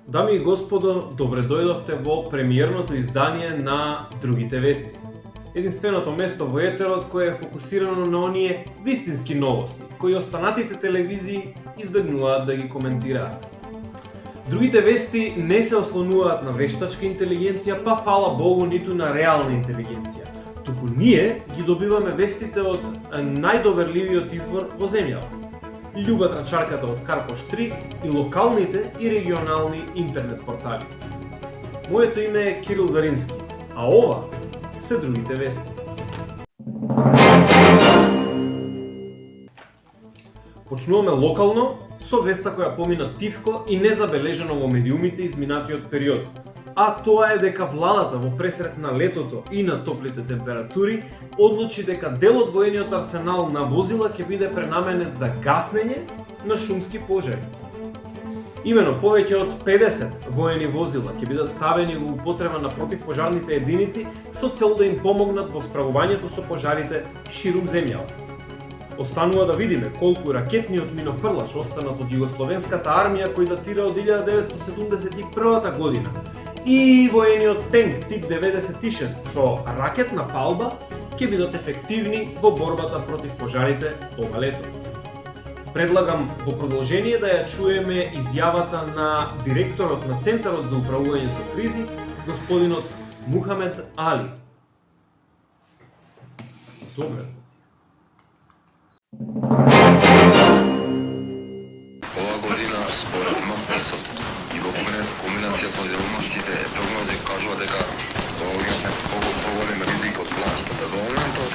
Дами и господо, добре дојдовте во премиерното издание на Другите вести. Единственото место во етерот кое е фокусирано на оние вистински новости, кои останатите телевизии избегнуваат да ги коментираат. Другите вести не се ослонуваат на вештачка интелигенција, па фала Богу ниту на реална интелигенција. Туку ние ги добиваме вестите од најдоверливиот извор во земјава. Љуба трчарката од Карпош 3 и локалните и регионални интернет портали. Моето име е Кирил Зарински, а ова се Другите вести. Почнуваме локално со веста која помина тивко и незабележено во медиумите изминатиот период. А тоа е дека владата во пресрет на летото и на топлите температури одлучи дека дел од воениот арсенал на возила ќе биде пренаменет за гаснење на шумски пожари. Имено повеќе од 50 воени возила ќе бидат ставени во употреба на противпожарните единици со цел да им помогнат во справувањето со пожарите ширум земјава. Останува да видиме колку ракетниот минофрлач останат од југословенската армија кој датира од 1971 година и воениот тенк тип 96 со ракетна палба ќе бидат ефективни во борбата против пожарите ова лето. Предлагам во продолжение да ја чуеме изјавата на директорот на Центарот за управување со кризи, господинот Мухамед Али. Супер. Ова година според МПС-от и во комбинација со делумоштите прогнози кажува дека ова година се поголем ризик од плач. За моментот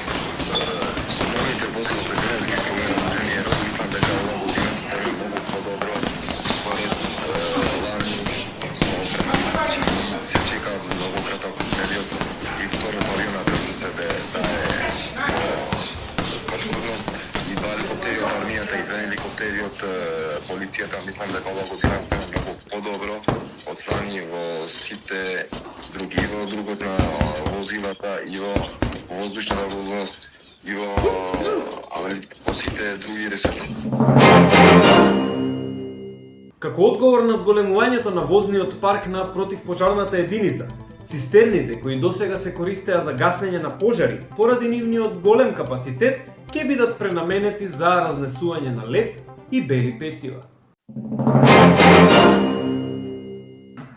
со новите возила претенски промени мислам дека ова година ќе биде многу подобро според лани со опремени. Се чека многу краток период и вториот авионат да се и два еликоптери од армијата и две еликоптери од полицијата, мислам дека ова година стана многу подобро од страни во сите други, и во другот на возилата, и во воздушната возможност, и во сите други ресурси. Како одговор на зголемувањето на возниот парк на противпожарната единица, цистерните кои досега се користеа за гаснење на пожари, поради нивниот голем капацитет, ќе бидат пренаменети за разнесување на лед и бели пецива.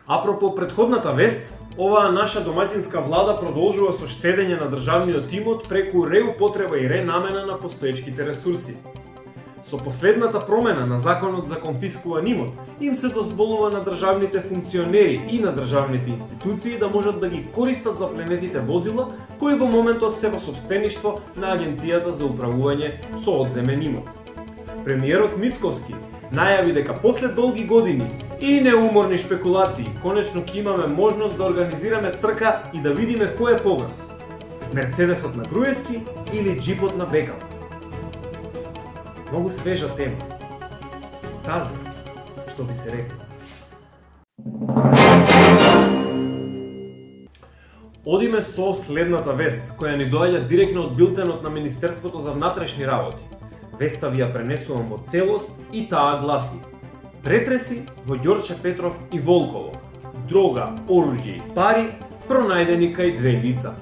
Апропо предходната вест, оваа наша домаќинска влада продолжува со штедење на државниот имот преку реупотреба и ренамена на постоечките ресурси. Со последната промена на законот за конфискуван имот, им се дозволува на државните функционери и на државните институции да можат да ги користат запленетите возила, кои во моментот се во сопствеништво на Агенцијата за управување со одземен имот. Премиерот Мицковски најави дека после долги години и неуморни шпекулации, конечно ќе имаме можност да организираме трка и да видиме кој е побрз. Мерцедесот на Груевски или джипот на Бекал. Многу свежа тема. Таза, што би се рекло. Одиме со следната вест, која ни доаѓа директно од билтенот на Министерството за внатрешни работи. Веста ви ја пренесувам во целост и таа гласи: претреси во Ѓорче Петров и Волково. Дрога, оружје и пари пронајдени кај две лица.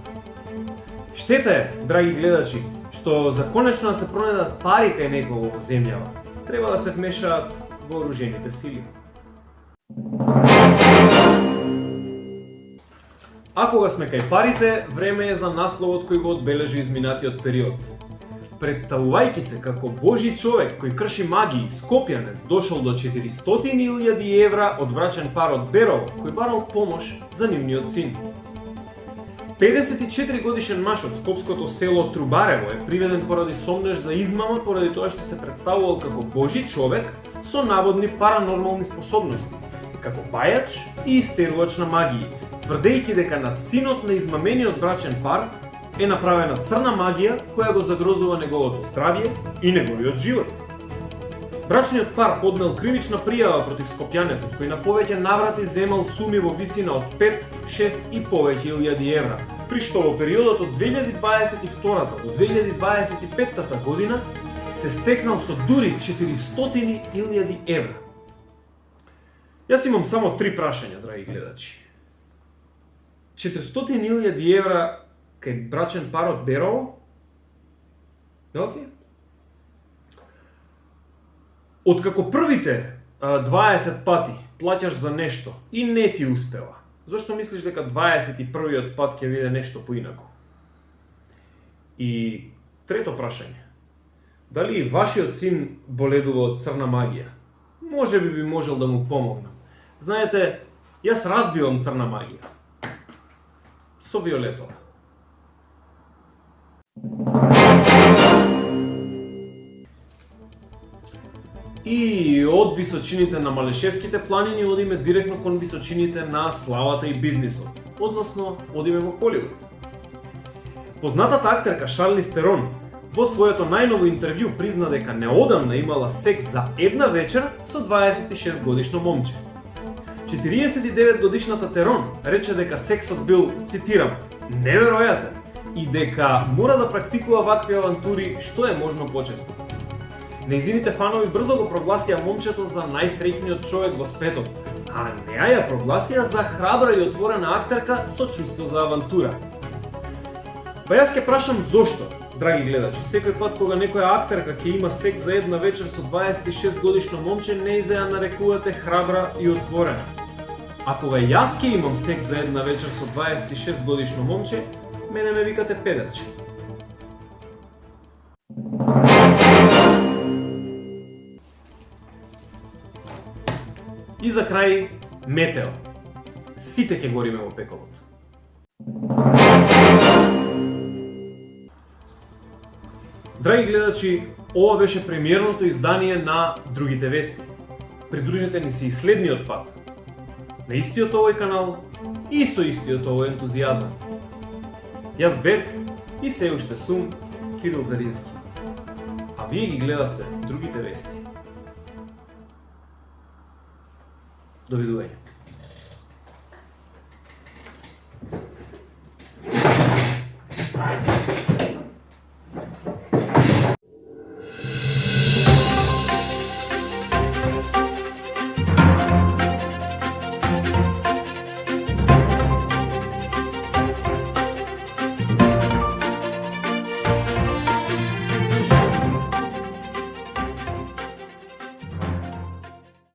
Штета е, драги гледачи, што за конечно да се пронајдат пари кај некого во земјава, треба да се вмешаат вооружените сили. А кога сме кај парите, време е за насловот кој го одбележи изминатиот период. Представувајќи се како Божи човек кој крши магии, Скопјанец дошол до 400.000 евра од брачен пар од Берово, кој барал помош за нивниот син. 54 годишен маж од скопското село Трубарево е приведен поради сомнеж за измама поради тоа што се представувал како Божи човек со наводни паранормални способности, како бајач и истерувач на магии, тврдејќи дека над синот на измамениот брачен пар е направена црна магија која го загрозува неговото здравје и неговиот живот. Брачниот пар поднел кривична пријава против скопјанецот кој на повеќе наврати земал суми во висина од 5, 6 и повеќе илјади евра, при што во периодот од 2022 до 2025 година се стекнал со дури 400.000 евра. Јас имам само 3 прашања, драги гледачи. 400.000 евра кај брачен пар од Берово? Океј. Откако првите 20 пати плаќаш за нешто и не ти успева, зошто мислиш дека 21-иот пат ќе биде нешто поинаку? И трето прашање. Дали и вашиот син боледува од црна магија? Може би можел да му помогнам. Знаете, јас разбивам црна магија. Со Виолетова. И од височините на Малешевските планини одиме директно кон височините на славата и бизнисот, односно одиме во Холивуд. Познатата актерка Шарлиз Терон во своето најново интервју призна дека неодамна имала секс за една вечер со 26 годишно момче. 49 годишната Терон рече дека сексот бил, цитирам, неверојатен и дека мора да практикува вакви авантури што е можно почесто. Нејзините фанови брзо го прогласија момчето за најсреќниот човек во светот, а неа ја прогласија за храбра и отворена актерка со чувство за авантура. Па јас ќе прашам зошто, драги гледачи, секој пат кога некоја актерка ќе има секс за една вечер со 26 годишно момче, нејзе ја нарекувате храбра и отворена. А кога јас ќе имам секс за една вечер со 26 годишно момче, мене ме викате педаче. И за крај, метео. Сите ќе гориме во пеколот. Драги гледачи, ова беше премиерното издание на Другите вести. Придружете ни се и следниот пат. На истиот овој канал и со истиот овој ентузијазам. Јас бев и се уште сум Кирил Зарински. А вие ги гледавте Другите вести. Довидување.